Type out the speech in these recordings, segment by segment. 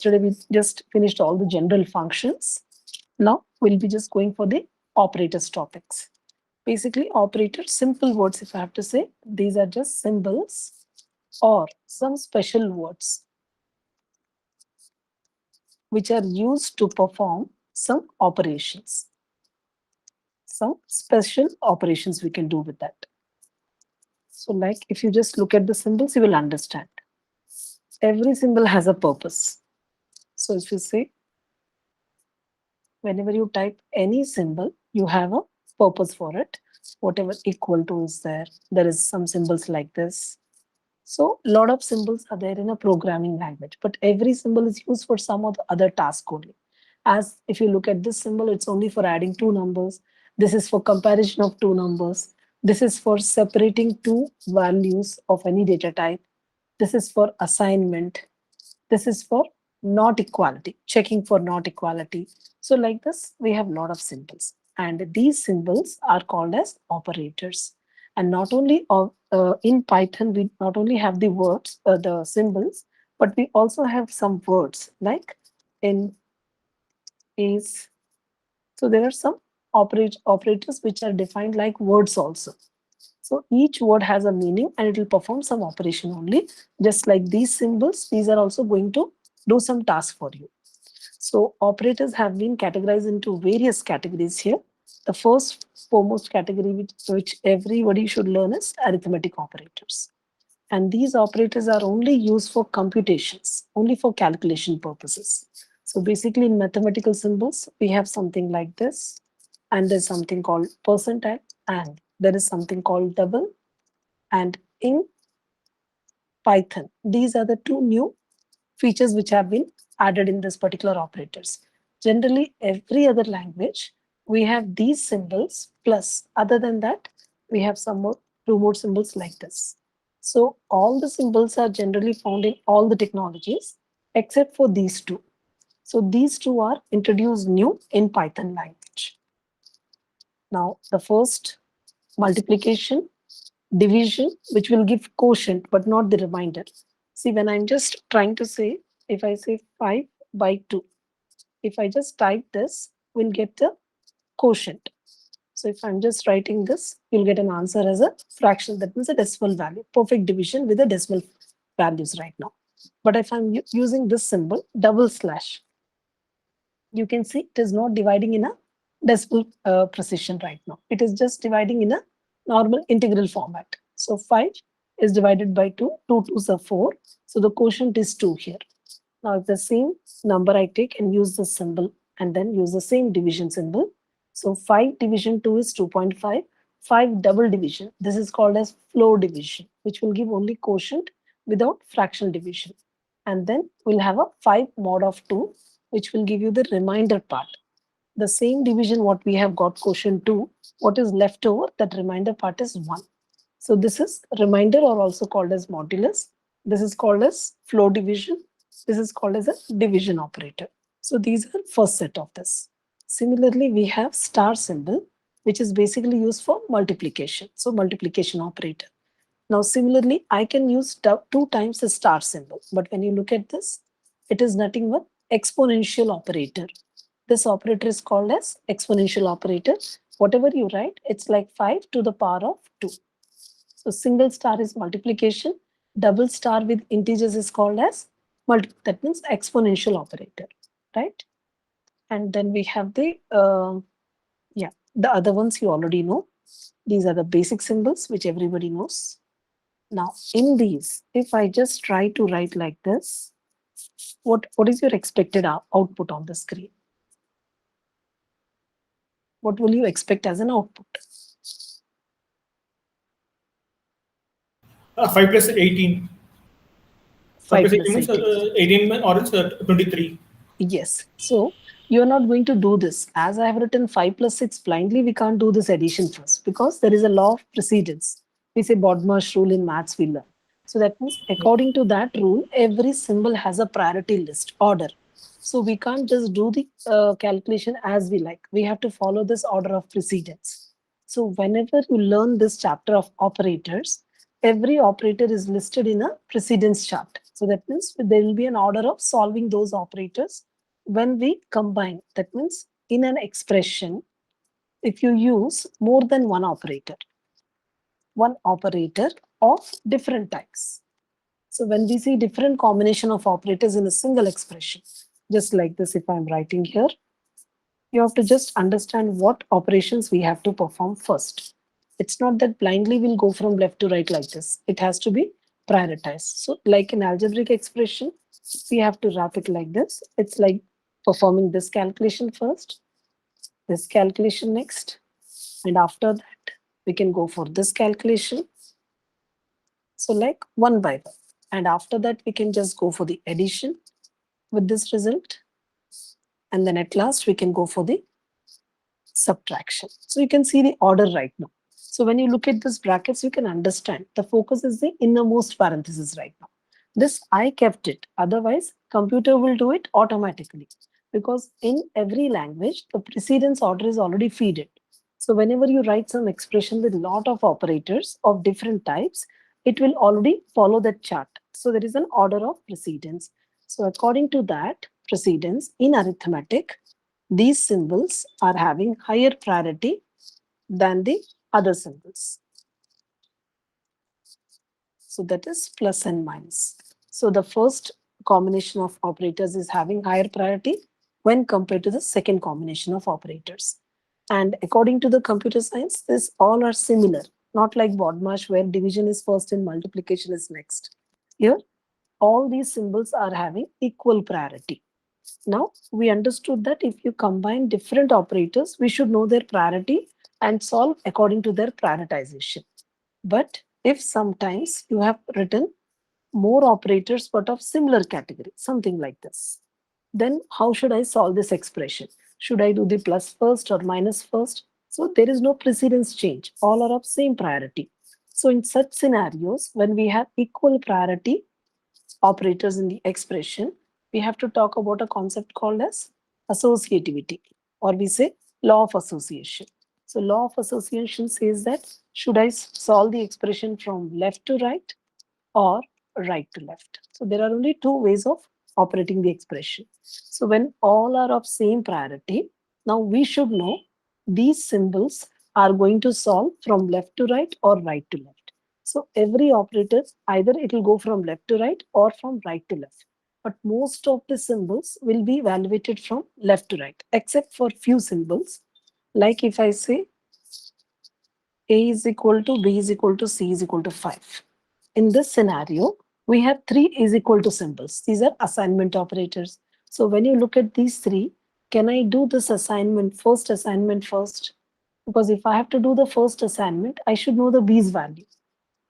Today we just finished all the general functions. Now we'll be just going for the operators topics. Basically, operators, simple words, if I have to say, these are just symbols or some special words which are used to perform some operations. Some special operations we can do with that. So, like if you just look at the symbols, you will understand. Every symbol has a purpose. So, if you say, whenever you type any symbol, you have a purpose for it. Whatever equal to is there, there is some symbols like this. So a lot of symbols are there in a programming language, but every symbol is used for some of the other task only. As if you look at this symbol, it's only for adding two numbers. This is for comparison of two numbers. This is for separating two values of any data type. This is for assignment. This is for not equality, checking for not equality. So like this, we have a lot of symbols. And these symbols are called as operators. And not only in Python, we not only have the words, the symbols, but we also have some words like in, is. So there are some operators which are defined like words also. So each word has a meaning and it will perform some operation only. Just like these symbols, these are also going to do some task for you. So operators have been categorized into various categories here. The first foremost category which everybody should learn is arithmetic operators. And these operators are only used for computations, only for calculation purposes. So basically in mathematical symbols, we have something like this, and there's something called percentile, and there is something called double. And in Python, these are the two new features which have been added in this particular operators. Generally, every other language, we have these symbols, plus other than that, we have some more two more symbols like this. So all the symbols are generally found in all the technologies except for these two. So these two are introduced new in Python language. Now, the first, multiplication, division, which will give quotient, but not the remainder. See, when I'm just trying to say, if I say 5 by 2, if I just type this, we'll get the quotient. So if I'm just writing this, you'll get an answer as a fraction. That means a decimal value, perfect division with the decimal values right now. But if I'm using this symbol, double slash, you can see it is not dividing in a decimal precision right now. It is just dividing in a normal integral format. So 5 is divided by 2, 2 2s are 4. So the quotient is 2 here. Now if the same number I take and use the symbol and then use the same division symbol. So 5 division 2 is 2.5. 5 double division, this is called as floor division, which will give only quotient without fractional division. And then we'll have a 5 mod of 2, which will give you the remainder part. The same division what we have got quotient 2, what is left over, that remainder part is 1. So this is remainder or also called as modulus. This is called as floor division. This is called as a division operator. So these are first set of this. Similarly, we have star symbol, which is basically used for multiplication. So multiplication operator. Now, similarly, I can use 2 times the star symbol. But when you look at this, it is nothing but exponential operator. This operator is called as exponential operator. Whatever you write, it's like 5 to the power of 2. So single star is multiplication. Double star with integers is called as that means exponential operator, right? And then we have the the other ones you already know. These are the basic symbols which everybody knows. Now in these, if I just try to write like this, what is your expected output on the screen? What will you expect as an output? 5 plus 18. 5 5 plus 18 plus means 18. 18 or else 23. Yes. So you're not going to do this. As I have written 5 plus 6 blindly, we can't do this addition first because there is a law of precedence. We say Bodmer's rule in maths we learn. So that means according to that rule, every symbol has a priority list order. So we can't just do the calculation as we like. We have to follow this order of precedence. So whenever you learn this chapter of operators, every operator is listed in a precedence chart. So that means there will be an order of solving those operators when we combine. That means in an expression, if you use more than one operator of different types. So when we see different combination of operators in a single expression, just like this, if I'm writing here, you have to just understand what operations we have to perform first. It's not that blindly we'll go from left to right like this. It has to be prioritized. So like an algebraic expression, we have to wrap it like this. It's like performing this calculation first, this calculation next, and after that, we can go for this calculation. So like one by one. And after that, we can just go for the addition with this result. And then at last, we can go for the subtraction. So you can see the order right now. So when you look at this brackets, you can understand the focus is the innermost parenthesis right now. This I kept it. Otherwise, computer will do it automatically because in every language, the precedence order is already feeded. So whenever you write some expression with lot of operators of different types, it will already follow that chart. So there is an order of precedence. So according to that precedence in arithmetic, these symbols are having higher priority than the other symbols. So that is plus and minus. So the first combination of operators is having higher priority when compared to the second combination of operators. And according to the computer science, this all are similar, not like BODMAS where division is first and multiplication is next. Here, all these symbols are having equal priority. Now, we understood that if you combine different operators, we should know their priority and solve according to their prioritization. But if sometimes you have written more operators but of similar category, something like this, then how should I solve this expression? Should I do the plus first or minus first? So there is no precedence change. All are of same priority. So in such scenarios, when we have equal priority operators in the expression, we have to talk about a concept called as associativity, or we say law of association. So law of association says that should I solve the expression from left to right or right to left? So there are only two ways of operating the expression. So when all are of same priority, now we should know these symbols are going to solve from left to right or right to left. So every operator, either it will go from left to right or from right to left. But most of the symbols will be evaluated from left to right, except for few symbols. Like if I say A is equal to B is equal to C is equal to 5. In this scenario, we have 3 is equal to symbols. These are assignment operators. So when you look at these three, can I do this first assignment first? Because if I have to do the first assignment, I should know the B's value.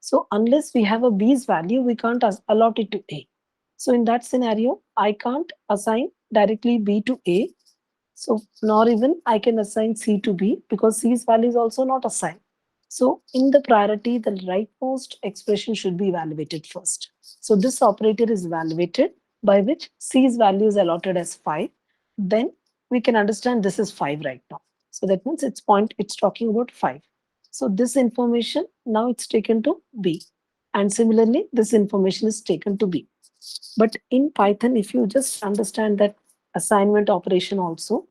So unless we have a B's value, we can't allot it to A. So in that scenario, I can't assign directly B to A. So nor even I can assign C to B because C's value is also not assigned. So in the priority, the rightmost expression should be evaluated first. So this operator is evaluated by which C's value is allotted as 5. Then we can understand this is 5 right now. So that means it's talking about 5. So this information, now it's taken to B. And similarly, this information is taken to B. But in Python, if you just understand that assignment operation also,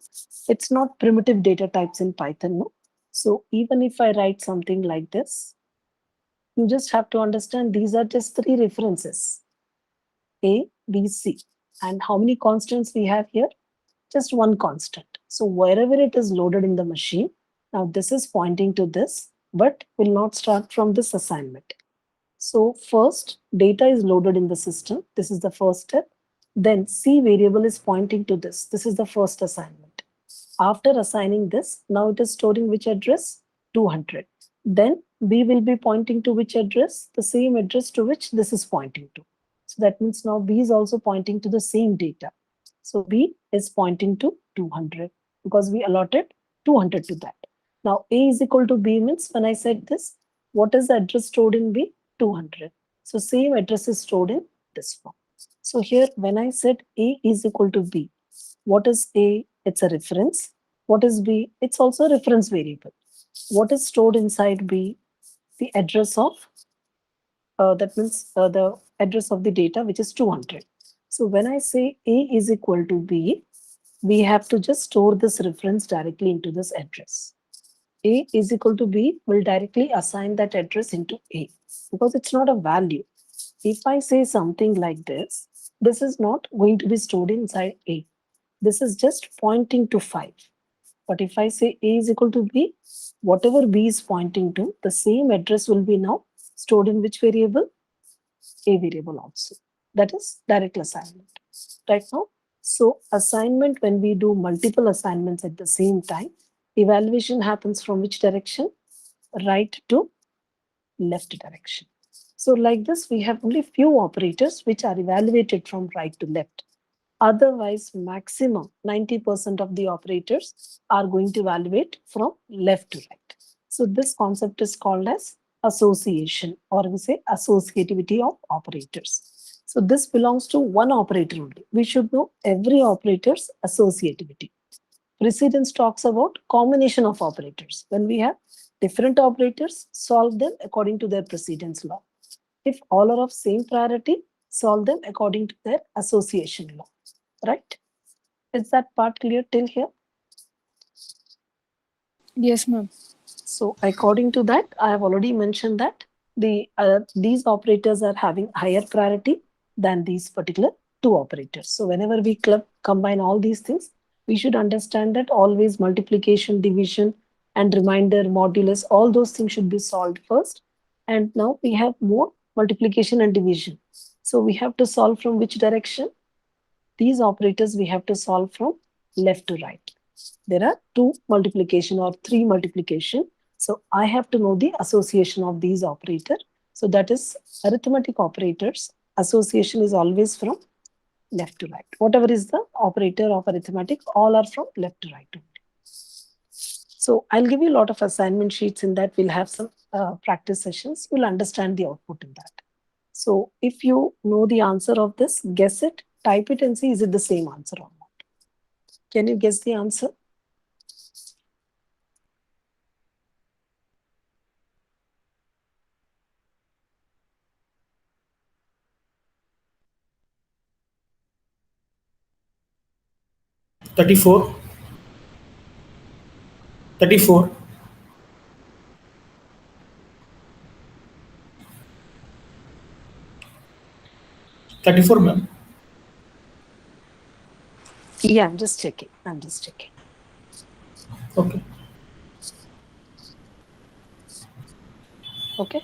it's not primitive data types in Python. No? So even if I write something like this, you just have to understand these are just three references, A, B, C. And how many constants we have here? Just one constant. So wherever it is loaded in the machine, now this is pointing to this, but will not start from this assignment. So first data is loaded in the system. This is the first step. Then C variable is pointing to this. This is the first assignment. After assigning this, now it is storing which address? 200. Then B will be pointing to which address? The same address to which this is pointing to. So that means now B is also pointing to the same data. So B is pointing to 200 because we allotted 200 to that. Now A is equal to B means when I said this, what is the address stored in B? 200. So same address is stored in this form. So here when I said A is equal to B, what is A? It's a reference. What is B? It's also a reference variable. What is stored inside B? The address of, that means the address of the data, which is 200. So when I say A is equal to B, we have to just store this reference directly into this address. A is equal to B will directly assign that address into A because it's not a value. If I say something like this is not going to be stored inside A. This is just pointing to 5. But if I say A is equal to B, whatever B is pointing to, the same address will be now stored in which variable? A variable also. That is direct assignment. Right now, so assignment, when we do multiple assignments at the same time, evaluation happens from which direction? Right to left direction. So like this, we have only few operators which are evaluated from right to left. Otherwise, maximum 90% of the operators are going to evaluate from left to right. So this concept is called as association, or we say associativity of operators. So this belongs to one operator only. We should know every operator's associativity. Precedence talks about combination of operators. When we have different operators, solve them according to their precedence law. If all are of same priority, solve them according to their association law. Right? Is that part clear till here? Yes, ma'am. So according to that, I have already mentioned that these operators are having higher priority than these particular two operators. So whenever we combine all these things, we should understand that always multiplication, division, and remainder, modulus, all those things should be solved first. And now we have more multiplication and division. So we have to solve from which direction? These operators we have to solve from left to right. There are 2 multiplication or 3 multiplication. So I have to know the association of these operator. So that is arithmetic operators. Association is always from left to right. Whatever is the operator of arithmetic, all are from left to right only. So I'll give you a lot of assignment sheets in that. We'll have some practice sessions. You'll understand the output in that. So if you know the answer of this, guess it, type it and see is it the same answer or not. Can you guess the answer? Thirty-four. 34. 34, ma'am. Yeah, I'm just checking. I'm just checking. Okay. Okay.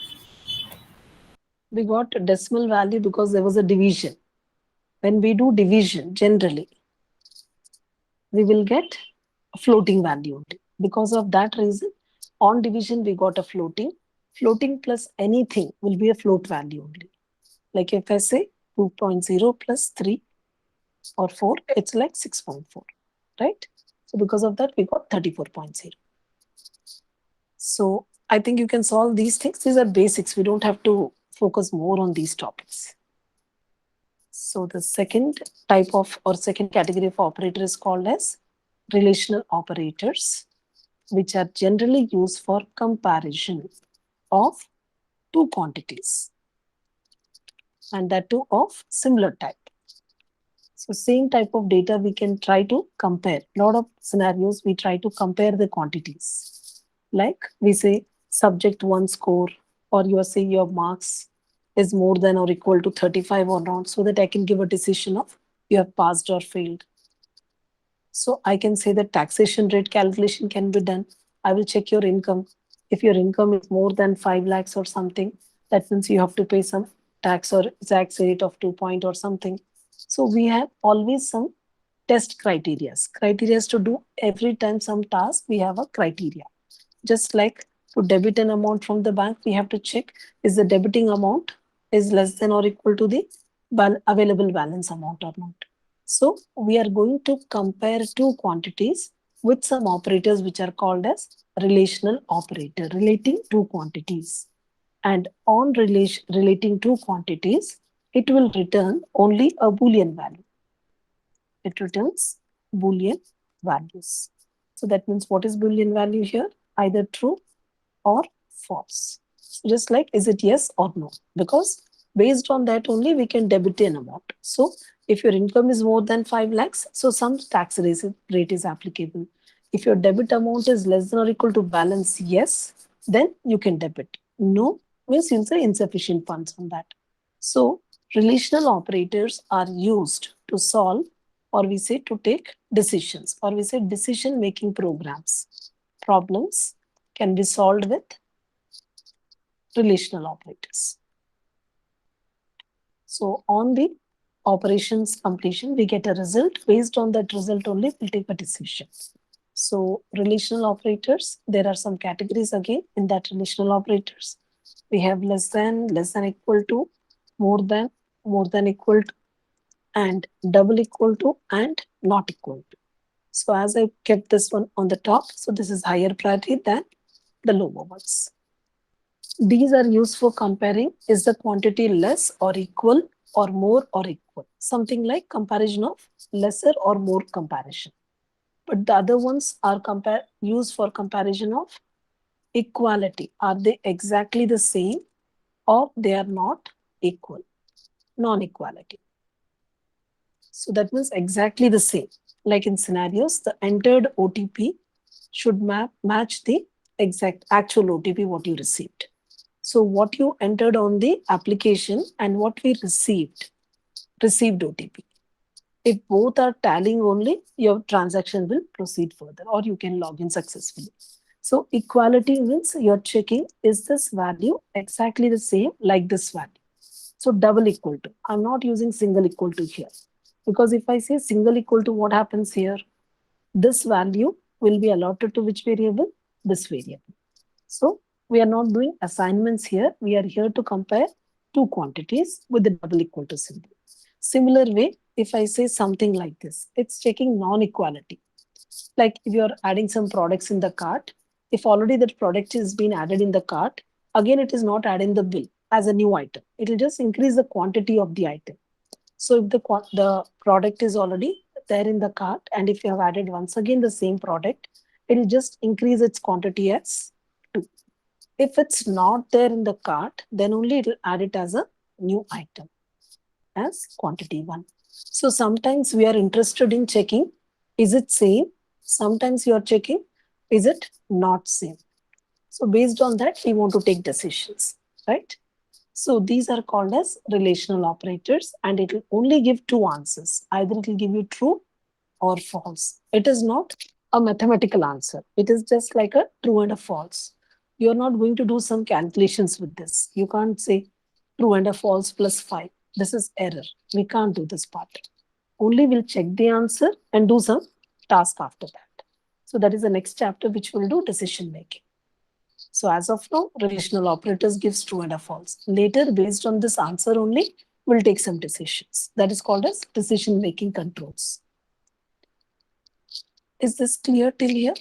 We got a decimal value because there was a division. When we do division, generally, we will get a floating value only. Because of that reason, on division, we got a floating. Floating plus anything will be a float value only. Like if I say 2.0 plus 3 or 4, it's like 6.4, right? So because of that, we got 34.0. So I think you can solve these things. These are basics. We don't have to focus more on these topics. So the second type of or second category of operator is called as relational operators, which are generally used for comparison of two quantities, and that too of similar type. So same type of data we can try to compare. A lot of scenarios we try to compare the quantities. Like we say subject 1 score, or you are saying your marks is more than or equal to 35 or not, so that I can give a decision of you have passed or failed. So I can say that taxation rate calculation can be done. I will check your income. If your income is more than 5 lakhs or something, that means you have to pay some tax or tax rate of 2 point or something. So we have always some test criterias. Criterias to do every time some task, we have a criteria. Just like to debit an amount from the bank, we have to check is the debiting amount is less than or equal to the available balance amount or not. So we are going to compare two quantities with some operators which are called as relational operator, relating two quantities. And on relating two quantities, it will return only a Boolean value. It returns Boolean values. So that means what is Boolean value here? Either true or false. Just like is it yes or no? Because Based on that only we can debit an amount. So if your income is more than 5 lakhs, so some tax rate is applicable. If your debit amount is less than or equal to balance, yes, then you can debit. No means you'll say insufficient funds on that. So relational operators are used to solve, or we say to take decisions, or we say decision making programs. Problems can be solved with relational operators. So on the operations completion, we get a result. Based on that result only, we'll take a decision. So relational operators, there are some categories again in that relational operators. We have less than equal to, more than equal to, and double equal to, and not equal to. So as I kept this one on the top, so this is higher priority than the lower ones. These are used for comparing, is the quantity less or equal or more or equal. Something like comparison of lesser or more comparison. But the other ones are used for comparison of equality. Are they exactly the same or they are not equal? Non-equality. So that means exactly the same. Like in scenarios, the entered OTP should match the exact actual OTP what you received. So what you entered on the application and what we received OTP. If both are tallying only, your transaction will proceed further or you can log in successfully. So equality means you're checking, is this value exactly the same like this value? So double equal to. I'm not using single equal to here. Because if I say single equal to, what happens here? This value will be allotted to which variable? This variable. So we are not doing assignments here. We are here to compare two quantities with the double equal to symbol. Similar way, if I say something like this, it's checking non-equality. Like if you're adding some products in the cart, if already that product is being added in the cart, again it is not added in the bill as a new item. It will just increase the quantity of the item. So if the product is already there in the cart, and if you have added once again the same product, it will just increase its quantity as 2. If it's not there in the cart, then only it will add it as a new item as quantity 1. So sometimes we are interested in checking, is it same? Sometimes you are checking, is it not same? So based on that, we want to take decisions, right? So these are called as relational operators, and it will only give two answers. Either it will give you true or false. It is not a mathematical answer. It is just like a true and a false. You're not going to do some calculations with this. You can't say true and a false plus 5. This is error. We can't do this part. Only we'll check the answer and do some task after that. So that is the next chapter which will do decision making. So as of now, relational operators gives true and a false. Later, based on this answer only, we'll take some decisions. That is called as decision making controls. Is this clear till here?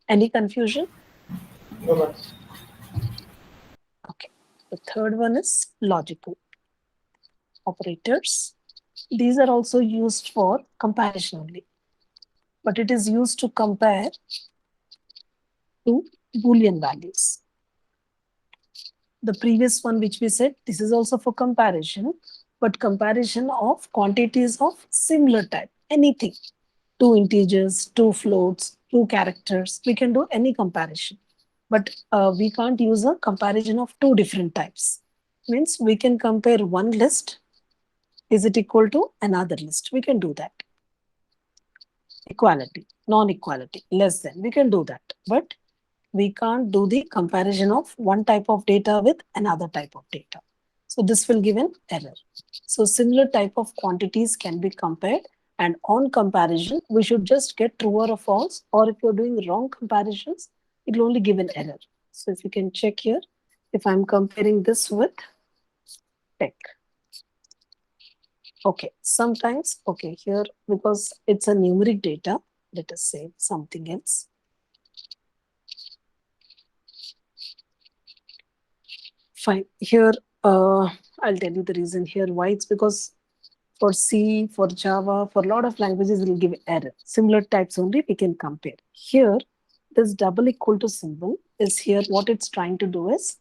Any confusion? No, ma'am. Okay. The third one is logical operators. These are also used for comparison only, but it is used to compare two Boolean values. The previous one which we said, this is also for comparison, but comparison of quantities of similar type, anything. 2 integers, 2 floats, 2 characters, we can do any comparison. But we can't use a comparison of 2 different types. Means we can compare one list, is it equal to another list? We can do that. Equality, non-equality, less than, we can do that. But we can't do the comparison of one type of data with another type of data. So this will give an error. So similar type of quantities can be compared, and on comparison, we should just get true or false, or if you're doing wrong comparisons, it will only give an error. So if you can check here, if I'm comparing this with tech. Okay, sometimes, okay, here, because it's a numeric data, let us say something else. Fine. Here, I'll tell you the reason here why. It's because for C, for Java, for a lot of languages, it will give error. Similar types only we can compare. Here, this double equal to symbol is here. What it's trying to do is,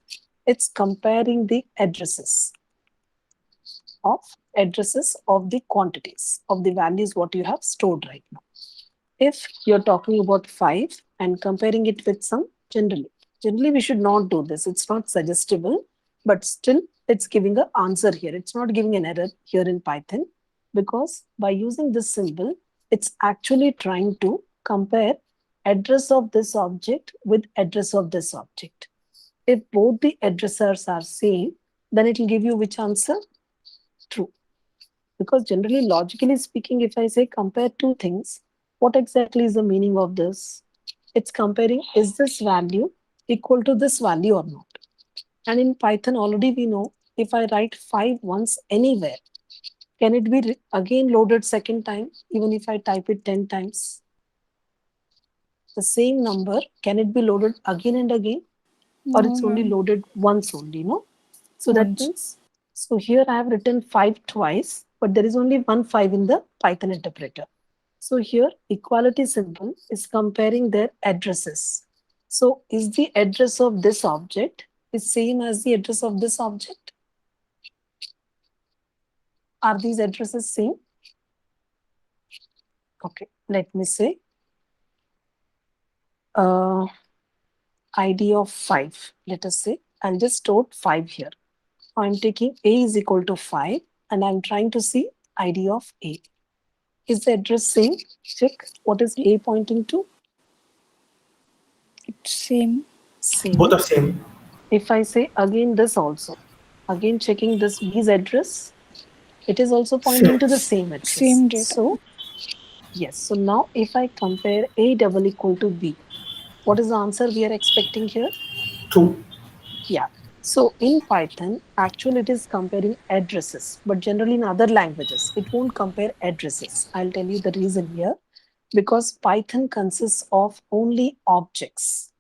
it's comparing the addresses. of addresses of the quantities of the values what you have stored right now. If you're talking about 5 and comparing it with some generally we should not do this. It's not suggestible, but still it's giving an answer here. It's not giving an error here in Python because by using this symbol, it's actually trying to compare address of this object with address of this object. If both the addresses are same, then it will give you which answer? True. Because generally, logically speaking, if I say compare two things, what exactly is the meaning of this? It's comparing, is this value equal to this value or not? And in Python, already we know if I write 5 once anywhere, can it be again loaded second time, even if I type it 10 times? The same number, can it be loaded again and again? Or No, it's only ma'am. loaded once only, no? So that Once. means, so here I have written 5 twice, but there is only one 5 in the Python interpreter. So here equality symbol is comparing their addresses. So is the address of this object is same as the address of this object? Are these addresses same? Okay, let me say ID of 5. Let us say I'll just store 5 here. I'm taking A is equal to 5 and I'm trying to see ID of A. Is the address same? Check. What is A pointing to? It's same. Same. Both are same. If I say again this also, again checking this B's address, it is also pointing to the same address. Same data. So, yes. So now if I compare A double equal to B, what is the answer we are expecting here? True. Yeah. So in Python, actually it is comparing addresses, but generally in other languages, it won't compare addresses. I'll tell you the reason here. Because Python consists of only objects.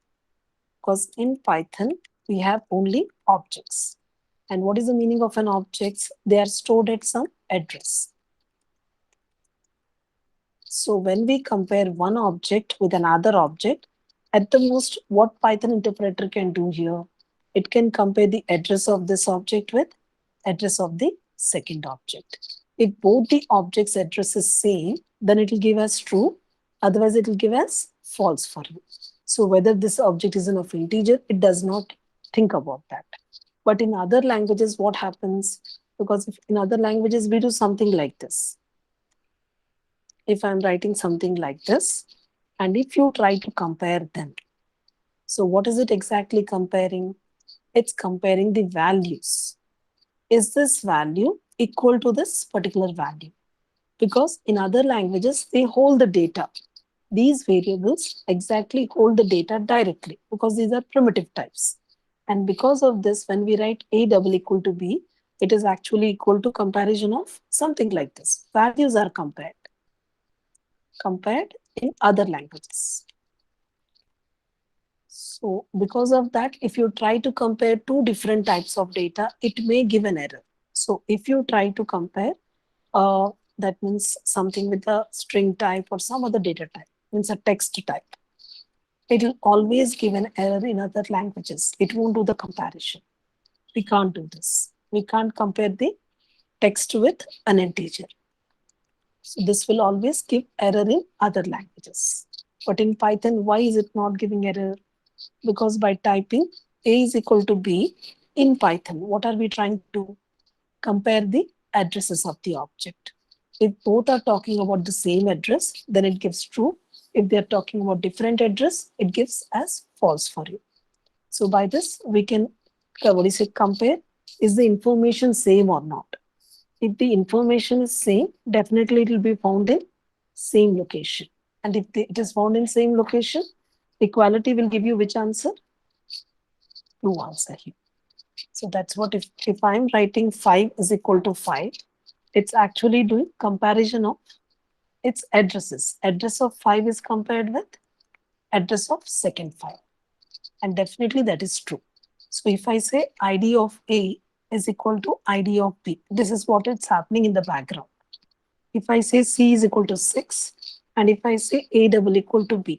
Because in Python, we have only objects. And what is the meaning of an object? They are stored at some address. So when we compare one object with another object, at the most, what Python interpreter can do here? It can compare the address of this object with address of the second object. If both the objects' address is same, then it will give us true. Otherwise, it will give us false for you. So whether this object is of integer, it does not think about that. But in other languages, what happens? Because if in other languages, we do something like this. If I'm writing something like this, and if you try to compare them, so what is it exactly comparing? It's comparing the values. Is this value equal to this particular value? Because in other languages, they hold the data. These variables exactly hold the data directly because these are primitive types. And because of this, when we write A double equal to B, it is actually equal to comparison of something like this. Values are compared in other languages. So because of that, if you try to compare two different types of data, it may give an error. So if you try to compare, that means something with a string type or some other data type, means a text type, it will always give an error in other languages. It won't do the comparison. We can't do this. We can't compare the text with an integer. So this will always give error in other languages. But in Python, why is it not giving error? Because by typing A is equal to B in Python, what are we trying to compare the addresses of the object? If both are talking about the same address, then it gives true. If they're talking about different address, it gives as false for you. So by this, we can compare, is the information same or not? If the information is same, definitely it will be found in same location. And if it is found in same location, equality will give you which answer? True answer here. So that's what if I'm writing 5 is equal to 5, it's actually doing comparison of its addresses. Address of 5 is compared with address of second 5. And definitely that is true. So if I say ID of A is equal to ID of B, this is what is happening in the background. If I say C is equal to 6, and if I say A double equal to B,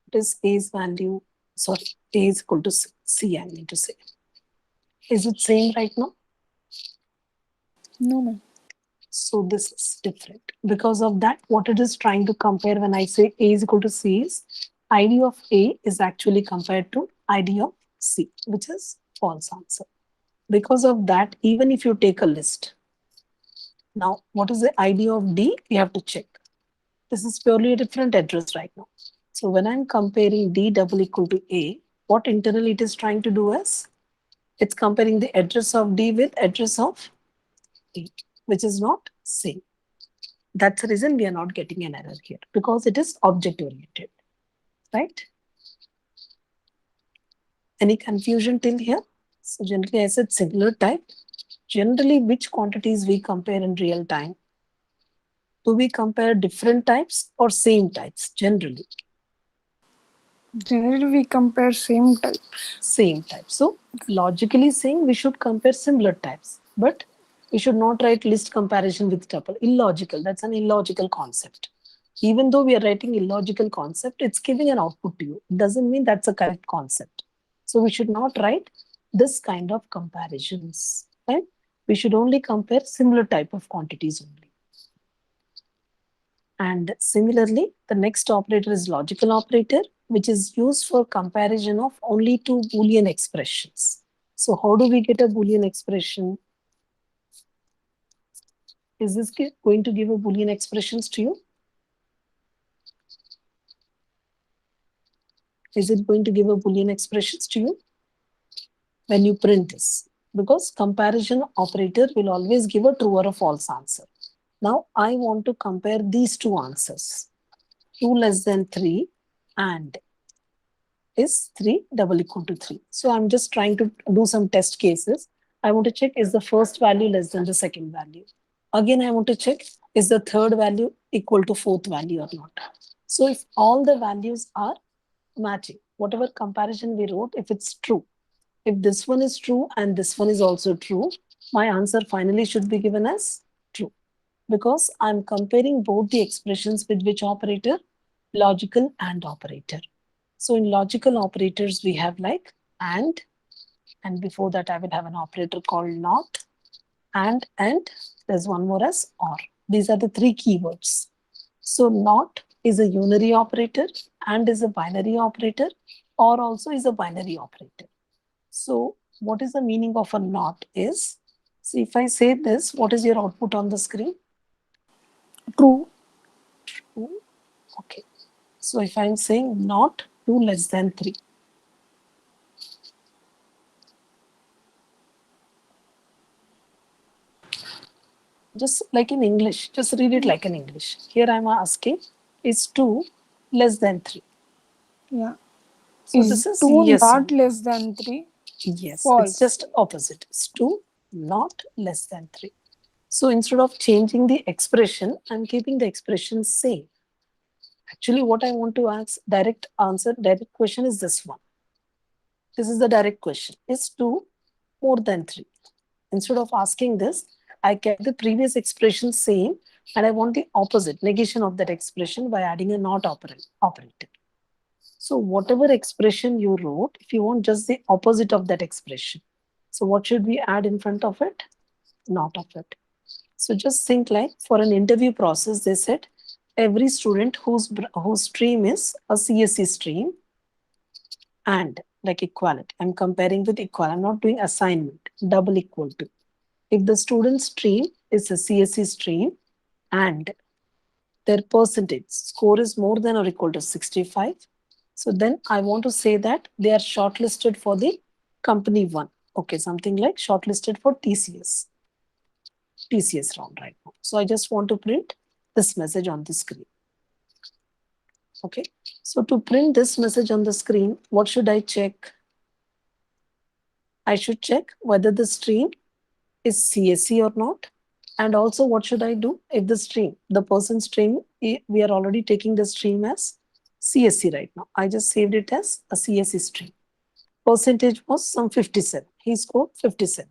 what is A's value? Sorry, A is equal to C, I mean to say. Is it same right now? No, ma'am. So this is different. Because of that, what it is trying to compare when I say A is equal to C is ID of A is actually compared to ID of C, which is false answer. Because of that, even if you take a list, now what is the ID of D? You have to check. This is purely a different address right now. So when I'm comparing D double equal to A, what internally it is trying to do is it's comparing the address of D with address of A, which is not same. That's the reason we are not getting an error here because it is object oriented, right? Any confusion till here? So generally I said similar type. Generally, which quantities we compare in real time? Do we compare different types or same types generally? Generally, we compare same types. Same type. So logically saying we should compare similar types, but we should not write list comparison with tuple. Illogical. That's an illogical concept. Even though we are writing illogical concept, it's giving an output to you. It doesn't mean that's a correct concept. So we should not write this kind of comparisons. Right? We should only compare similar type of quantities only. And similarly, the next operator is logical operator, which is used for comparison of only two Boolean expressions. So how do we get a Boolean expression? Is this going to give a Boolean expressions to you? Is it going to give a Boolean expressions to you when you print this? Because comparison operator will always give a true or a false answer. Now I want to compare these two answers. 2 less than 3 and is 3 double equal to 3. So I'm just trying to do some test cases. I want to check is the first value less than the second value. Again, I want to check is the third value equal to fourth value or not. So if all the values are matching, whatever comparison we wrote, if it's true, if this one is true and this one is also true, my answer finally should be given as true. Because I'm comparing both the expressions with which operator? Logical and operator. So in logical operators, we have like and before that I will have an operator called not, and there's one more as or. These are the three keywords. So not is a unary operator, and is a binary operator, or also is a binary operator. So what is the meaning of a not is, so if I say this, what is your output on the screen? True. True. Okay. So if I'm saying not 2 less than 3, just like in English, just read it like in English. Here I'm asking, is 2 less than 3? Yeah. So Is this is 2 yes. not less than 3? Yes, False. it's just opposite. It's 2 not less than 3. So instead of changing the expression, I'm keeping the expression same. Actually, what I want to ask, direct answer, direct question is this one. This is the direct question. Is 2 more than 3? Instead of asking this, I kept the previous expression same and I want the opposite, negation of that expression by adding a not operator. So whatever expression you wrote, if you want just the opposite of that expression, so what should we add in front of it? Not of it. So just think like for an interview process, they said every student whose stream is a CSE stream and like equality. I'm comparing with equal. I'm not doing assignment, double equal to. If the student stream is a CSE stream and their percentage score is more than or equal to 65, so then I want to say that they are shortlisted for the company one. Okay, something like shortlisted for TCS round right now. So I just want to print this message on the screen. Okay, so to print this message on the screen, what should I check? I should check whether the stream is CSE or not. And also what should I do if the stream, the person stream, we are already taking the stream as CSE right now. I just saved it as a CSE stream. Percentage was some 57. He scored 57.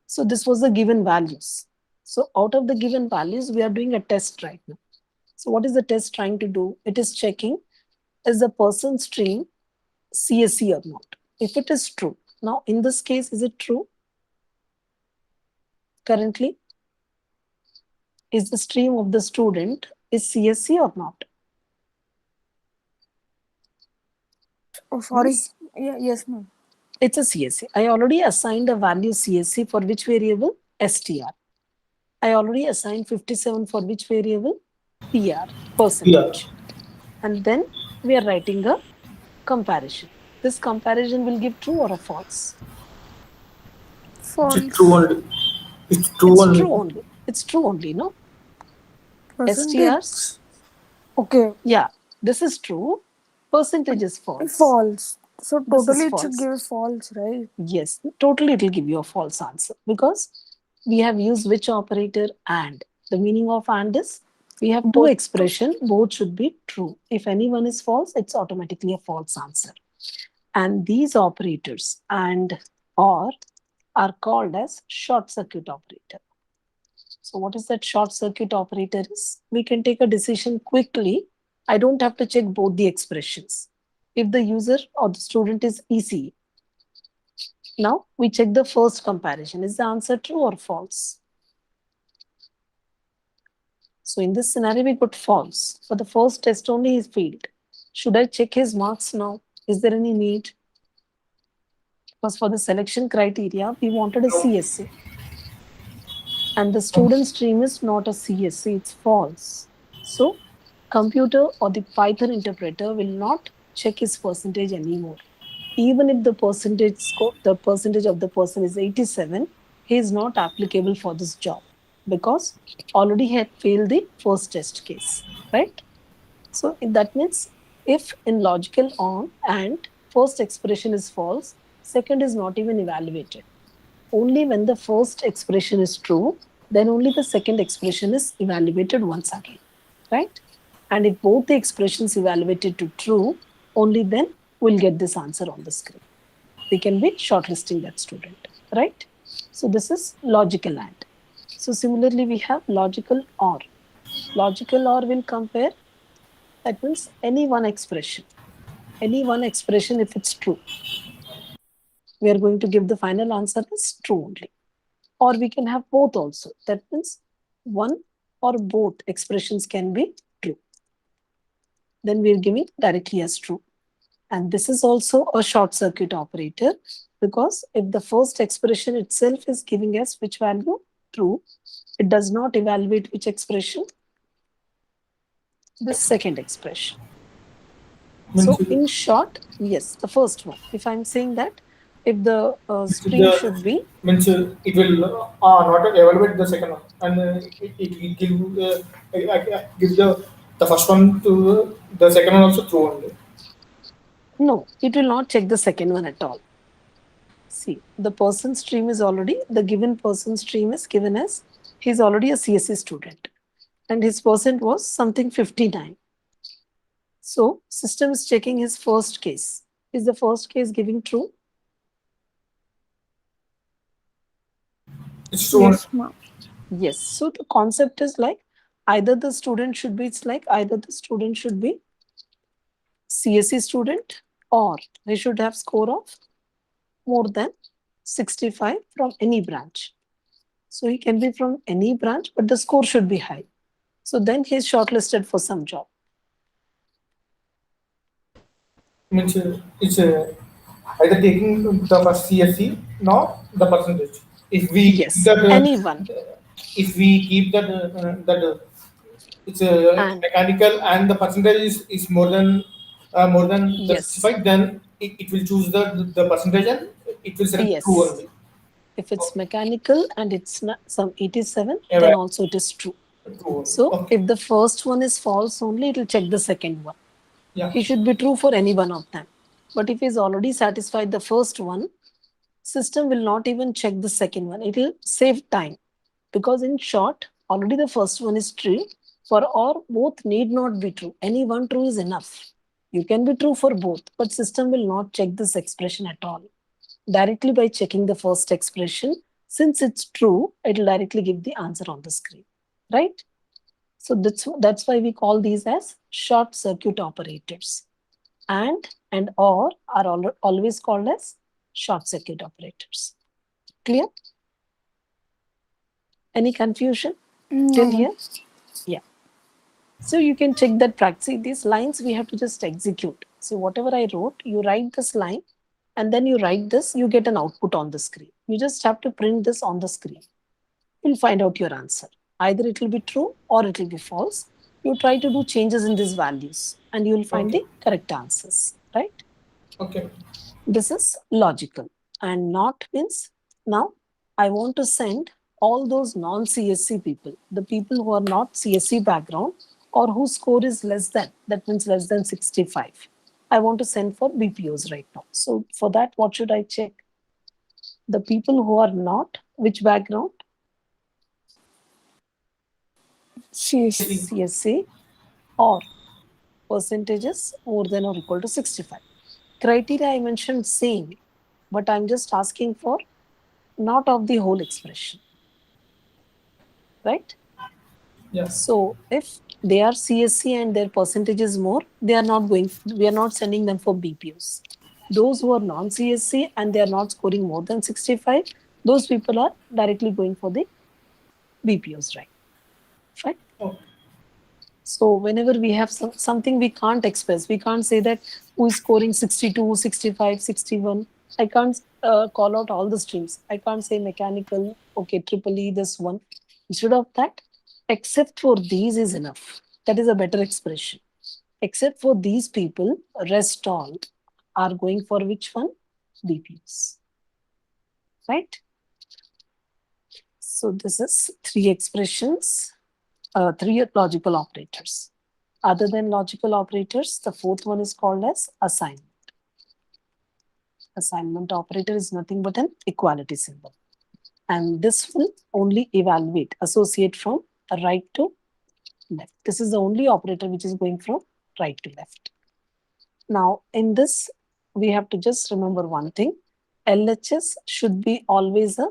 So this was the given values. So out of the given values, we are doing a test right now. So what is the test trying to do? It is checking is the person stream CSE or not. If it is true. Now in this case, is it true? Currently, is the stream of the student is CSC or not? Oh, sorry. Yes. Yeah, yes, ma'am. It's a CSC. I already assigned a value CSC for which variable? STR. I already assigned 57 for which variable? PR, percentage. And then we are writing a comparison. This comparison will give true or a false? It's true False. only. It's true It's only. true only. It's true only, no? Percentage. STRs, Okay. yeah, this is true. Percentage is false. False. So This is totally it should false. give false, right? Yes, totally it will give you a false answer because we have used which operator and. The meaning of and is we have two Both. expression, both should be true. If any one is false, it's automatically a false answer. And these operators and or are called as short circuit operator. So what is that short circuit operator is? We can take a decision quickly. I don't have to check both the expressions. If the user or the student is easy, now we check the first comparison. Is the answer true or false? So in this scenario, we put false. For the first test only, he failed. Should I check his marks now? Is there any need? Because for the selection criteria, we wanted a CSC. And the student stream is not a CSC, it's false. So computer or the Python interpreter will not check his percentage anymore. Even if the percentage score, the percentage of the person is 87, he is not applicable for this job because already he had failed the first test case, right? So that means if in logical on and first expression is false, second is not even evaluated. Only when the first expression is true, then only the second expression is evaluated once again, right? And if both the expressions evaluated to true, only then we'll get this answer on the screen. We can be shortlisting that student, right? So this is logical AND. So similarly, we have logical OR. Logical OR will compare, that means any one expression if it's true. We are going to give the final answer as true only. Or we can have both also. That means one or both expressions can be true. Then we are giving directly as true. And this is also a short circuit operator because if the first expression itself is giving us which value? True. It does not evaluate which expression? The second expression. So in short, yes, the first one. If I'm saying that if the stream should be means it will not evaluate the second one, and it will give the first one to the second one also true only. no, it will not check the second one at all. See, the person stream is already, the given person stream is given as he's already a CSC student and his percent was something 59. So system is checking his first case. Is the first case giving true? It's true. Yes, ma'am. Yes. So the concept is like either the student should be, it's like either the student should be CSE student or they should have score of more than 65 from any branch. So he can be from any branch, but the score should be high. So then he's shortlisted for some job. Means it's either taking the first CSC, not the percentage. If we Yes, that, anyone. if we keep that it's And mechanical and the percentage is more than the yes, specified, then it will choose the percentage and it will select true yes. only. If it's mechanical and it's not some 87, Yeah, then right. also it is true. True only. So Okay. if the first one is false only, it will check the second one. Yeah. He should be true for any one of them. But if he's already satisfied the first one, system will not even check the second one. It will save time. Because in short, already the first one is true for or both need not be true. Any one true is enough. You can be true for both, but system will not check this expression at all. Directly by checking the first expression, since it's true, it will directly give the answer on the screen, right? So that's why we call these as short circuit operators. And or are always called as short circuit operators. Clear? Any confusion? Till No. here? Yeah. So you can check that practice. See, these lines we have to just execute. So whatever I wrote, you write this line and then you write this, you get an output on the screen. You just have to print this on the screen. You'll find out your answer. Either it will be true or it will be false. You try to do changes in these values and you will find Okay. the correct answers, right? Okay. This is logical. And not means now I want to send all those non CSC people, the people who are not CSC background or whose score is less than, that means less than 65. I want to send for BPOs right now. So for that, what should I check? The people who are not, which background? CSC. CSE. CSC or percentages more than or equal to 65. Criteria I mentioned same, but I'm just asking for not of the whole expression, right? Yeah. So if they are CSC and their percentage is more, they are not going, we are not sending them for BPOs. Those who are non-CSC and they are not scoring more than 65, those people are directly going for the BPOs, right? Fine. Oh, So whenever we have something we can't express, we can't say that who is scoring 62, 65, 61. I can't call out all the streams. I can't say mechanical, okay, triple E, this one. Instead of that, except for these is enough. That is a better expression. Except for these people, rest all are going for which one? BPS, right? So this is three expressions, three logical operators. Other than logical operators, the fourth one is called as assignment. Assignment operator is nothing but an equality symbol. And this will only evaluate, associate from right to left. This is the only operator which is going from right to left. Now, in this, we have to just remember one thing. LHS should be always a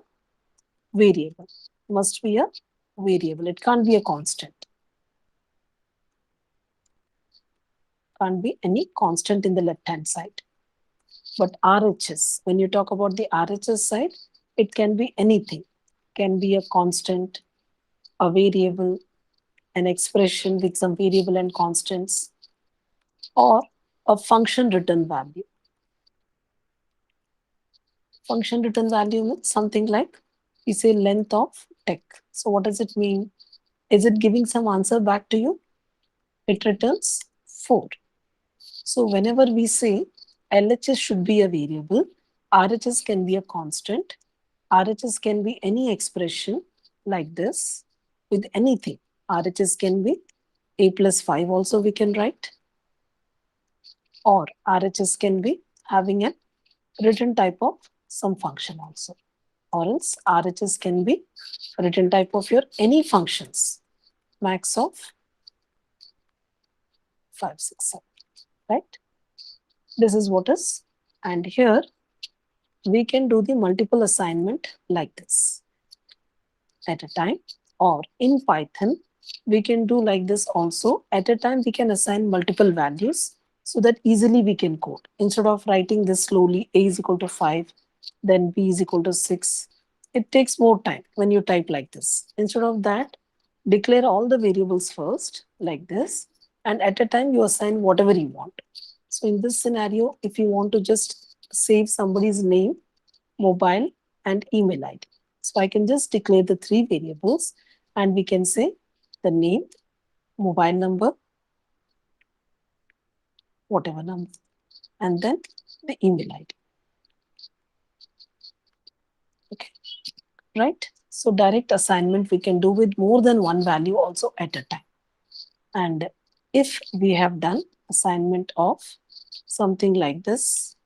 variable. Must be a variable. It can't be a constant. Can't be any constant in the left-hand side. But RHS, when you talk about the RHS side, it can be anything. Can be a constant, a variable, an expression with some variable and constants, or a function return value. Function return value means something like we say length of tech. So what does it mean? Is it giving some answer back to you? It returns 4. So whenever we say LHS should be a variable, RHS can be a constant, RHS can be any expression like this with anything. RHS can be a plus 5 also we can write, or RHS can be having a written type of some function also, or else RHS can be written type of your any functions, max of 5, 6, 7, right? This is what is, and here we can do the multiple assignment like this at a time, or in Python we can do like this also. At a time we can assign multiple values so that easily we can code. Instead of writing this slowly, a is equal to 5, then b is equal to 6, it takes more time when you type like this. Instead of that, declare all the variables first like this, and at a time you assign whatever you want. So in this scenario, if you want to just save somebody's name, mobile, and email ID. So I can just declare the 3 variables and we can say the name, mobile number, whatever number, and then the email ID. Okay, right? So direct assignment we can do with more than one value also at a time. And if we have done assignment of something like this,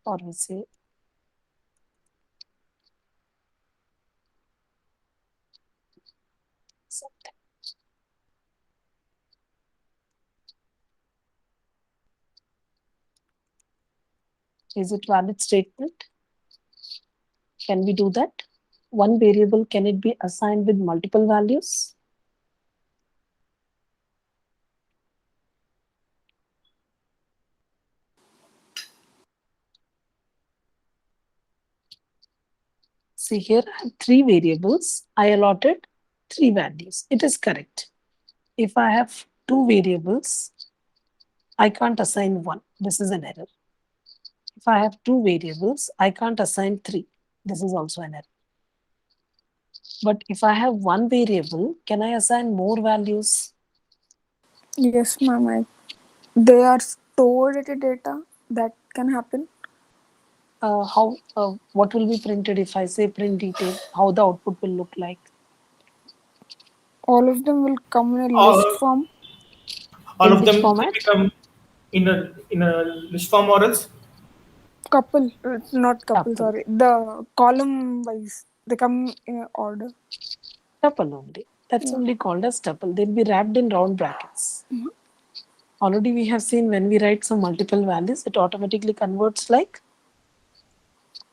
or we say something. Is it valid statement? Can we do that? One variable, can it be assigned with multiple values? See here, I have 3 variables. I allotted three values. It is correct. If I have two variables, I can't assign one. This is an error. If I have two variables, I can't assign three. This is also an error. But if I have one variable, can I assign more values? Yes, ma'am. They are stored at a data. That can happen. What will be printed if I say print detail? How the output will look like? All of them will come in a list All, form. all In of which them will format? become in a list form or else Couple, not couple. Tuple. Sorry, the column wise. They come in order. Tuple only. That's Yeah. only called as tuple. They'll be wrapped in round brackets. Already we have seen when we write some multiple values, it automatically converts like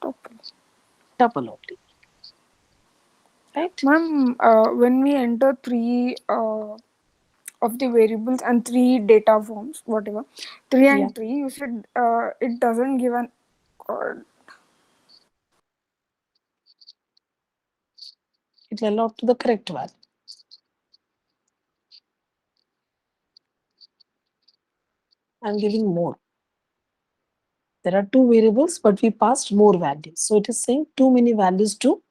Couple. tuple only. Right? Ma'am, when we enter three of the variables and three data forms, whatever, three Yeah. and three, you said it doesn't give an. Uh, It will allot to the correct value. I'm giving more. There are two variables, but we passed more values. So it is saying too many values to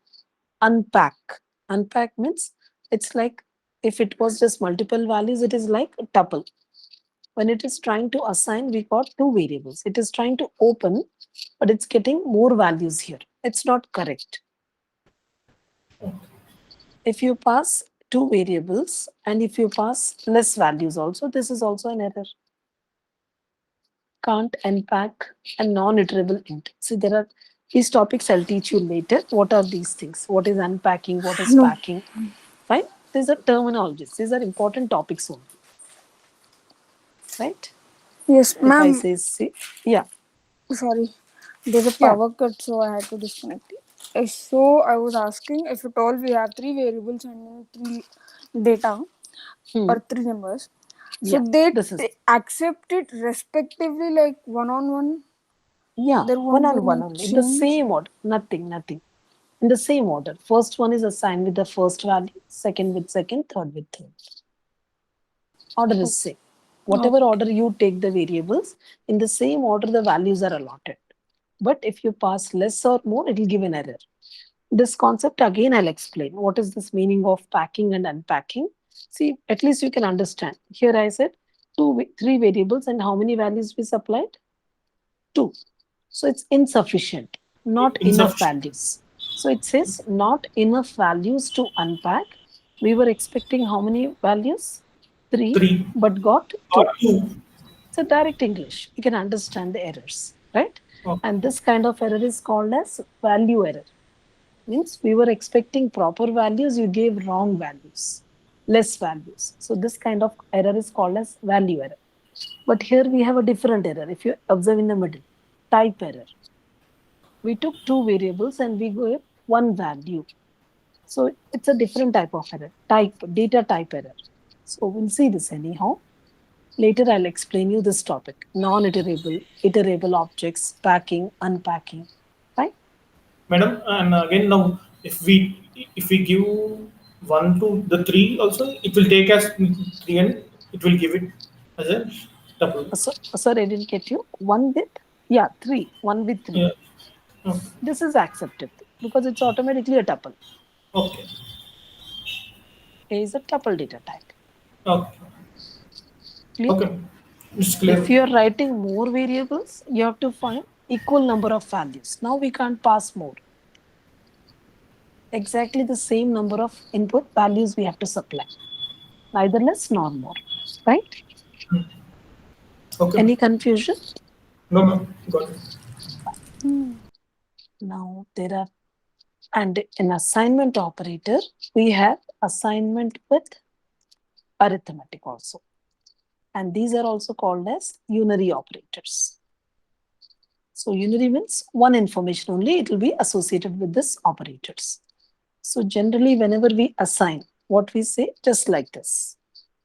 unpack. Unpack means it's like if it was just multiple values, it is like a tuple. When it is trying to assign, we got two variables. It is trying to open, but it's getting more values here. It's not correct. If you pass two variables and if you pass less values also, this is also an error. Can't unpack a non-iterable int. See, there are these topics I'll teach you later. What are these things? What is unpacking? What is no. packing? Fine. These are terminologies. These are important topics only. Right? Yes, If I ma'am. say, see, yeah, Sorry, there's a yeah. power cut, so I had to disconnect it. So I was asking if at all we have three variables and three data Hmm. or three numbers, so Yeah, they this is, accept it respectively like one on one. yeah, There one won't be on one any only. In the change. same order. Nothing. In the same order. First one is assigned with the first value, second with second, third with third. Order is same. Whatever Okay. order you take the variables, in the same order the values are allotted. But if you pass less or more, it will give an error. This concept again I'll explain. What is this meaning of packing and unpacking? See, at least you can understand. Here I said three variables and how many values we supplied? Two. So it's insufficient, not enough insufficient. values. So it says not enough values to unpack. We were expecting how many values? Three, Three but got or two. two. It's a direct English. You can understand the errors, right? Okay. And this kind of error is called as value error. Means we were expecting proper values, you gave wrong values, less values. So this kind of error is called as value error. But here we have a different error. If you observe in the middle, type error. We took two variables and we gave one value. So it's a different type of error, data type error. So we'll see this anyhow. Later, I'll explain you this topic, non-iterable, iterable objects, packing, unpacking. Fine? Madam, and again now if we give one to the three also, it will take as three and it will give it as a double. Sorry, I didn't get you. One with, yeah, three, one with three. Yeah. Okay. This is accepted because it's automatically a tuple. Okay. A is a tuple data type. Okay. Clear? Okay. It's If clear. you're writing more variables, you have to find equal number of values. Now we can't pass more. Exactly the same number of input values we have to supply. Neither less nor more. Right? Okay. Any confusion? No, ma'am. Got it. Now there are, and in assignment operator, we have assignment with arithmetic also. And these are also called as unary operators. So unary means one information only, it will be associated with this operators. So generally, whenever we assign, what we say, just like this.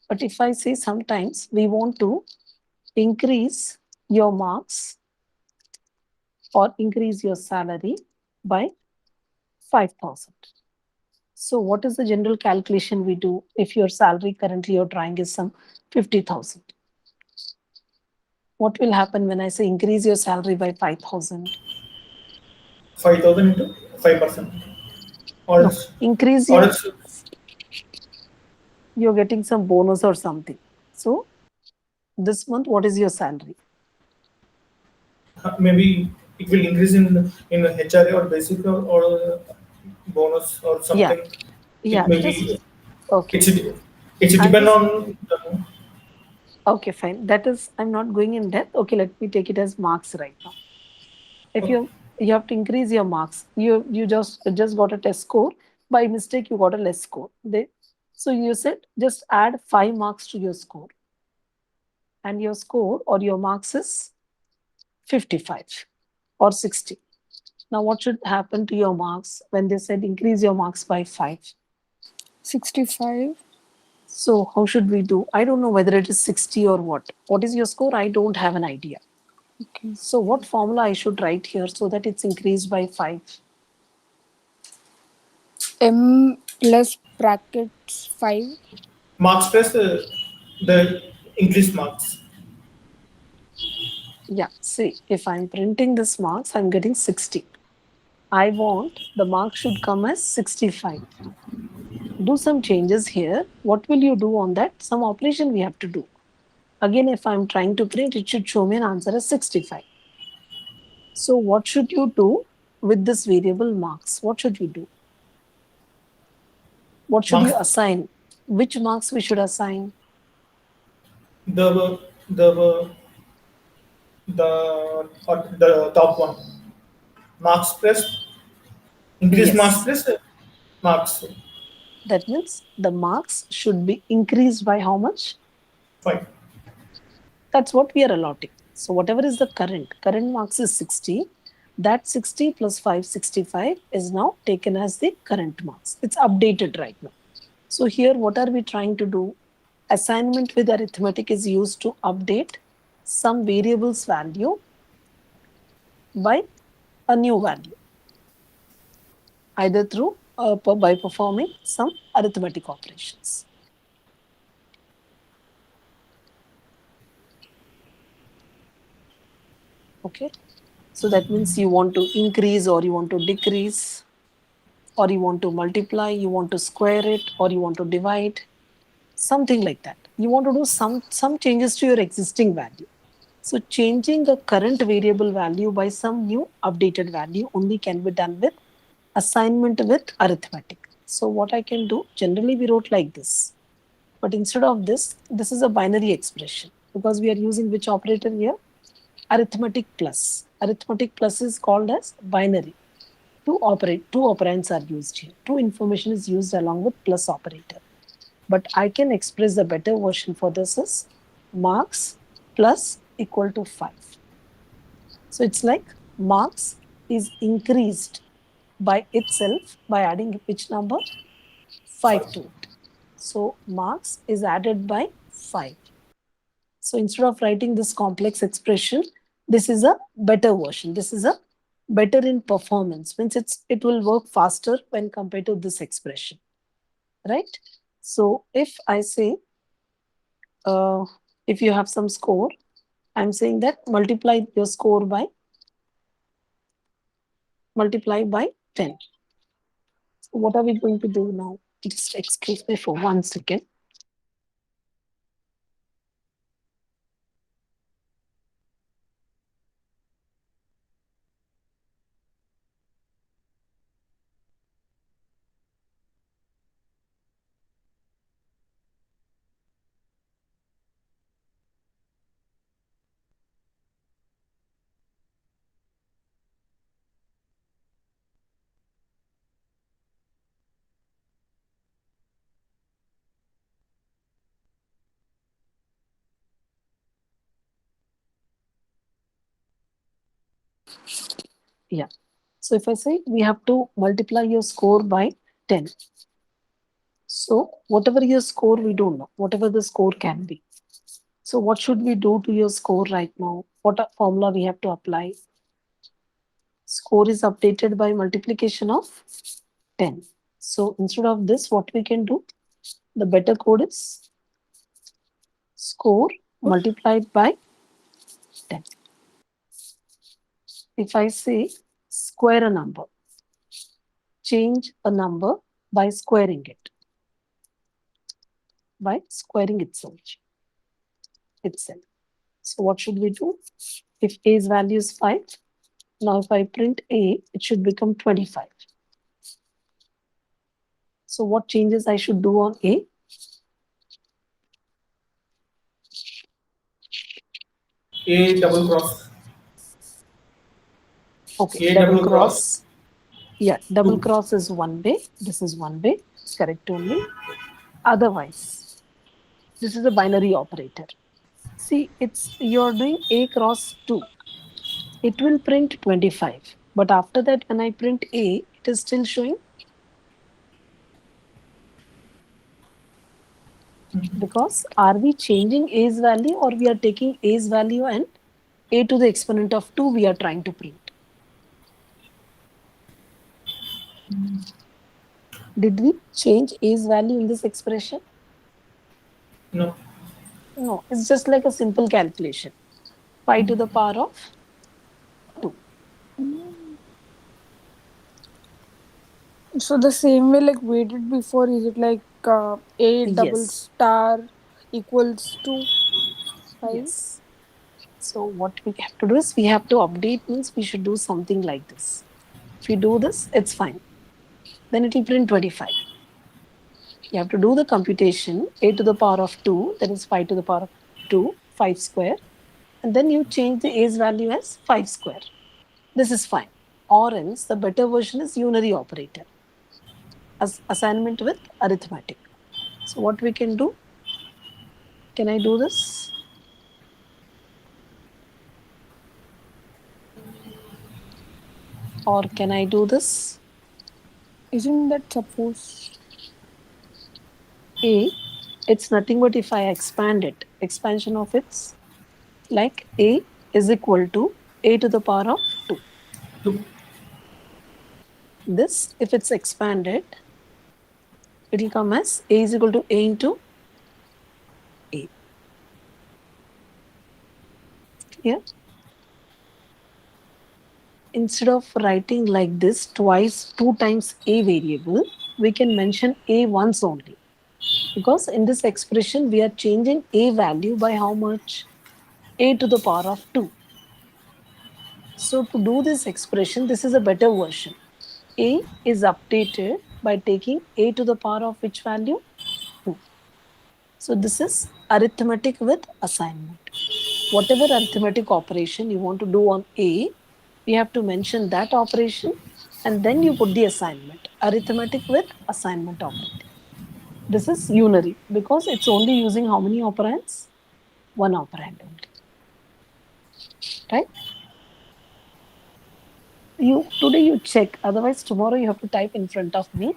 But if I say sometimes we want to increase your marks or increase your salary by 5,000. So what is the general calculation we do if your salary currently you're trying is some 50,000? What will happen when I say increase your salary by 5,000? 5,000 into 5%, or No, else, increase or your, else you're getting some bonus or something. So this month, what is your salary? maybe it will increase in HRA or basic or bonus or Yeah, something. It yeah, may just be okay. it's it's I'm depend just on the, okay, fine. That is, I'm not going in depth. Okay, let me take it as marks right now. If okay, you have to increase your marks, you just got a test score by mistake, you got a less score. So you said just add 5 marks to your score, and your score or your marks is 55 or 60. Now, what should happen to your marks when they said increase your marks by 5? 65. So, how should we do? I don't know whether it is 60 or what. What is your score? I don't have an idea. Okay. So, what formula I should write here so that it's increased by 5? M plus brackets 5. marks plus the increased marks. Yeah, see, if I'm printing this marks, I'm getting 60. I want the mark should come as 65. Do some changes here. What will you do on that? Some operation we have to do. Again, if I'm trying to print, it should show me an answer as 65. So what should you do with this variable marks? What should you do? What should you Marks assign? Which marks we should assign? the the the top one, marks plus increase marks Yes. plus marks That means the marks should be increased by how much? 5. That's what we are allotting. So whatever is the current marks is 60. That 60 plus 5, 65 is now taken as the current marks. It's updated right now. So here, what are we trying to do? Assignment with arithmetic is used to update some variables value by a new value, either through by performing some arithmetic operations. Okay, so that means you want to increase or you want to decrease, or you want to multiply, you want to square it, or you want to divide, something like that. You want to do some changes to your existing value. So changing the current variable value by some new updated value only can be done with assignment with arithmetic. So what I can do, generally we wrote like this, but instead of this is a binary expression because we are using which operator here? Arithmetic plus. Arithmetic plus is called as binary. Two operands are used here. Two information is used along with plus operator. But I can express the better version for this is marks plus equal to 5. So it's like marks is increased by itself by adding which number? 5 to it. So marks is added by 5. So instead of writing this complex expression, this is a better version. This is a better in performance. Means it will work faster when compared to this expression, right? So if I say, if you have some score, I'm saying that multiply your score by 10. So what are we going to do now? Just excuse me for 1 second. Yeah. So if I say we have to multiply your score by 10. So whatever your score, we don't know, whatever the score can be. So what should we do to your score right now? What formula we have to apply? Score is updated by multiplication of 10. So instead of this, what we can do, the better code is score multiplied by 10. If I say square a number, change a number by squaring it, by squaring itself. So what should we do? If A's value is 5, now if I print A, it should become 25. So what changes I should do on A? A double cross. Okay, A double double cross. cross. Yeah, double 2. cross is one way. This is one way. It's correct only. Otherwise, this is a binary operator. See, you're doing A cross 2. It will print 25. But after that, when I print A, it is still showing. Because are we changing A's value or we are taking A's value and A to the exponent of 2 we are trying to print? Did we change A's value in this expression? No. No, it's just like a simple calculation. 5 to the power of 2. So the same way like we did before, is it like A double Yes. star equals to 5? Yes. So what we have to do is we have to update, means we should do something like this. If you do this, it's fine. Then it will print 25. You have to do the computation, A to the power of 2, that is 5 to the power of 2, 5 square. And then you change the A's value as 5 square. This is fine. Or else the better version is unary operator. As assignment with arithmetic. So what we can do? Can I do this? Or can I do this? Isn't that suppose? A, it's nothing but if I expand it, expansion of its, like A is equal to A to the power of 2. 2. This, if it's expanded, it will come as A is equal to A into A. Here, instead of writing like this twice, 2 times A variable, we can mention A once only. Because in this expression, we are changing A value by how much? A to the power of 2. So to do this expression, this is a better version. A is updated by taking A to the power of which value? 2. So this is arithmetic with assignment. Whatever arithmetic operation you want to do on A, you have to mention that operation and then you put the assignment. Arithmetic with assignment operator. This is unary because it's only using how many operands? One operand only. Right? Today you check, otherwise tomorrow you have to type in front of me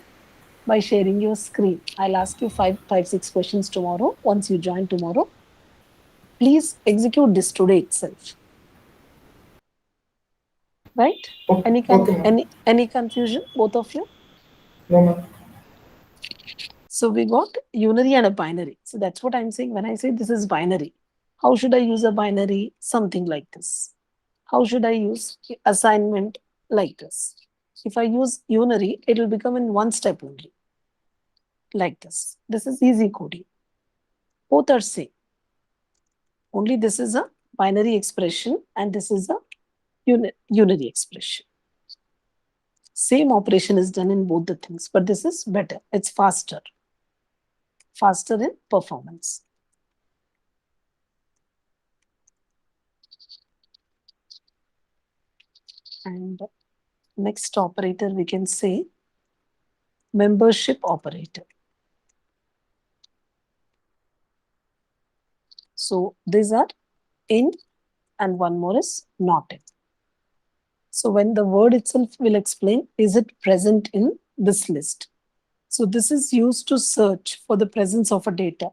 by sharing your screen. I'll ask you 6 questions tomorrow. Once you join tomorrow, please execute this today itself. Right? Okay. Any confusion, both of you? No, ma'am. So we got unary and a binary. So that's what I'm saying when I say this is binary. How should I use a binary? Something like this. How should I use assignment? Like this. If I use unary, it will become in one step only. Like this. This is easy coding. Both are same. Only this is a binary expression and this is a unary expression. Same operation is done in both the things, but this is better. It's faster. Faster in performance. And next operator we can say membership operator. So these are in and one more is not in. So when the word itself will explain, is it present in this list? So this is used to search for the presence of a data.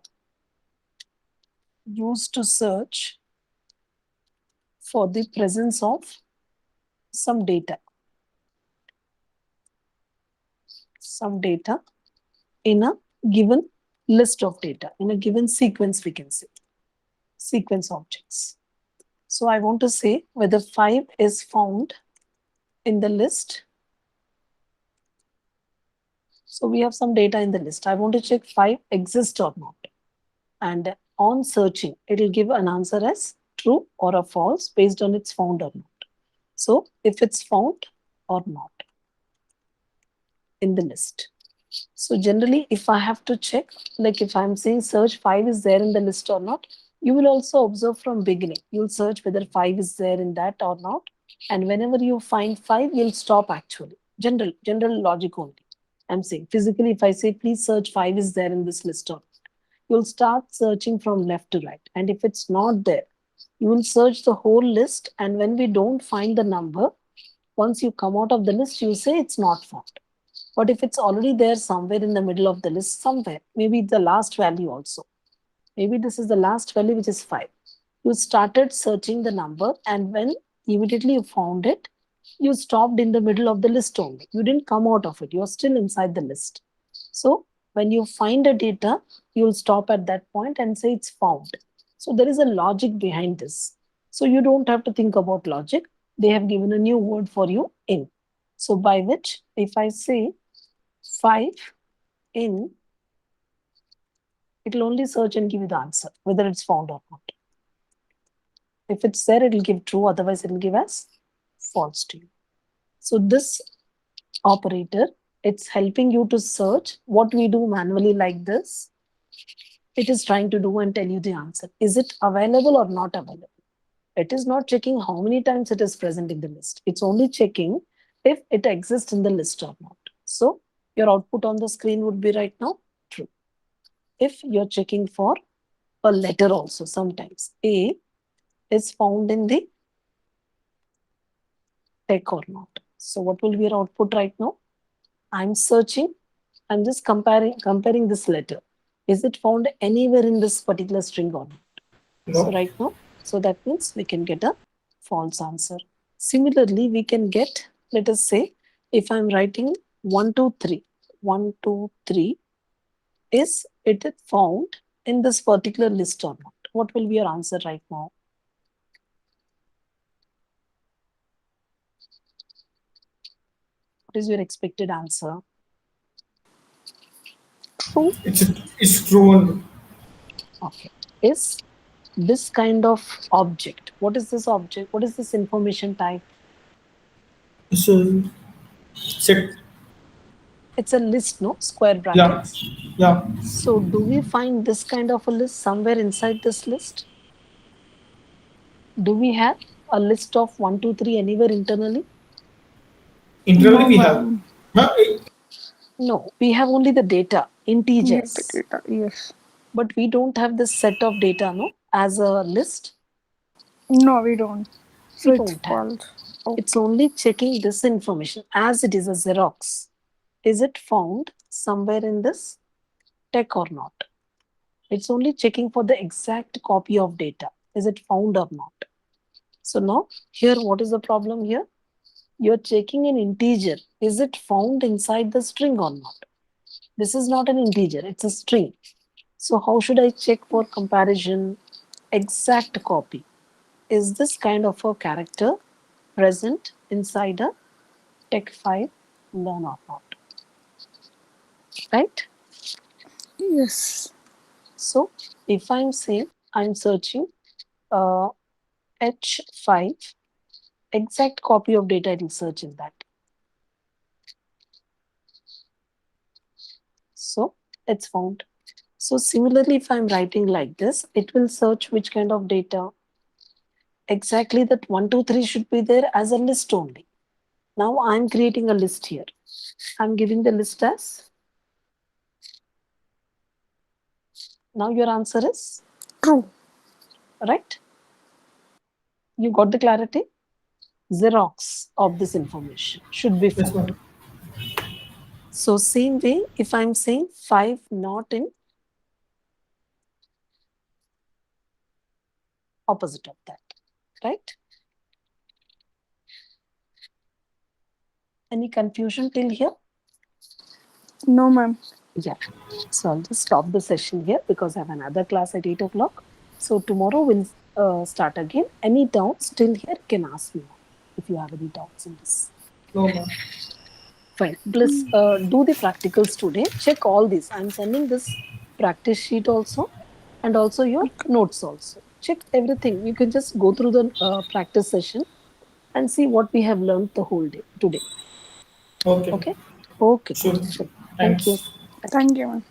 Used to search for the presence of some data. some data in a given list of data, in a given sequence, we can say, sequence objects. So I want to say whether 5 is found in the list. So we have some data in the list. I want to check 5 exists or not. And on searching, it will give an answer as true or a false based on it's found or not. So if it's found or not in the list. So generally, if I have to check, like if I'm saying search 5 is there in the list or not, you will also observe from beginning. You'll search whether 5 is there in that or not. And whenever you find 5, you'll stop actually. General logic only. I'm saying physically, if I say please search 5 is there in this list or not, you'll start searching from left to right. And if it's not there, you will search the whole list. And when we don't find the number, once you come out of the list, you say it's not found. But if it's already there somewhere in the middle of the list, somewhere, maybe the last value also, maybe this is the last value, which is 5. You started searching the number, and when immediately you found it, you stopped in the middle of the list only. You didn't come out of it. You're still inside the list. So when you find a data, you'll stop at that point and say it's found. So there is a logic behind this. So you don't have to think about logic. They have given a new word for you, in. So by which, if I say 5 in, it will only search and give you the answer, whether it's found or not. If it's there, it will give true, otherwise it will give as false to you. So this operator, it's helping you to search what we do manually like this. It is trying to do and tell you the answer. Is it available or not available? It is not checking how many times it is present in the list. It's only checking if it exists in the list or not. So your output on the screen would be right now true. If you're checking for a letter also, sometimes A is found in the tech or not. So what will be your output right now? I'm searching. I'm just comparing this letter. Is it found anywhere in this particular string or not? No. So right now, so that means we can get a false answer. Similarly, we can get, let us say, if I'm writing 1, 2, 3, 1, 2, 3, is it found in this particular list or not? What will be your answer right now? What is your expected answer? True. It's true only. Okay. Is this kind of object, what is this object? What is this information type? It's a set. It's a list, no? Square Yeah. brackets. Yeah. So do we find this kind of a list somewhere inside this list? Do we have a list of 1, 2, 3 anywhere internally? Internally No, we have. ma'am. Huh? No, we have only the data, Yeah, the integers. data. Yes. But we don't have this set of data, no, as a list. No, we don't. So We it's don't have. false. It's Okay. only checking this information as it is a Xerox. Is it found somewhere in this tech or not? It's only checking for the exact copy of data. Is it found or not? So now here, what is the problem here? You're checking an integer. Is it found inside the string or not? This is not an integer, it's a string. So how should I check for comparison? Exact copy. Is this kind of a character present inside a tech file? Learn or not? Right? Yes. So if I'm saying I'm searching H5, exact copy of data, it will search in that. So it's found. So similarly, if I'm writing like this, it will search which kind of data. Exactly that 1, 2, 3 should be there as a list only. Now I'm creating a list here. I'm giving the list as. Now your answer is True. right. You got the clarity? Xerox of this information should be Yes, found. ma'am. So same way, if I'm saying 5 not in, opposite of that, right? Any confusion till here? No, ma'am. Yeah. So I'll just stop the session here because I have another class at 8 o'clock. So tomorrow we'll start again. Any doubts till here, you can ask me if you have any doubts in this. No, ma'am. Fine. Please do the practicals today. Check all these. I'm sending this practice sheet also and also your notes also. Check everything. You can just go through the practice session and see what we have learned the whole day today. Okay. Okay? Okay. Sure. Sure. Thank you. Thanks. Thank you, ma'am.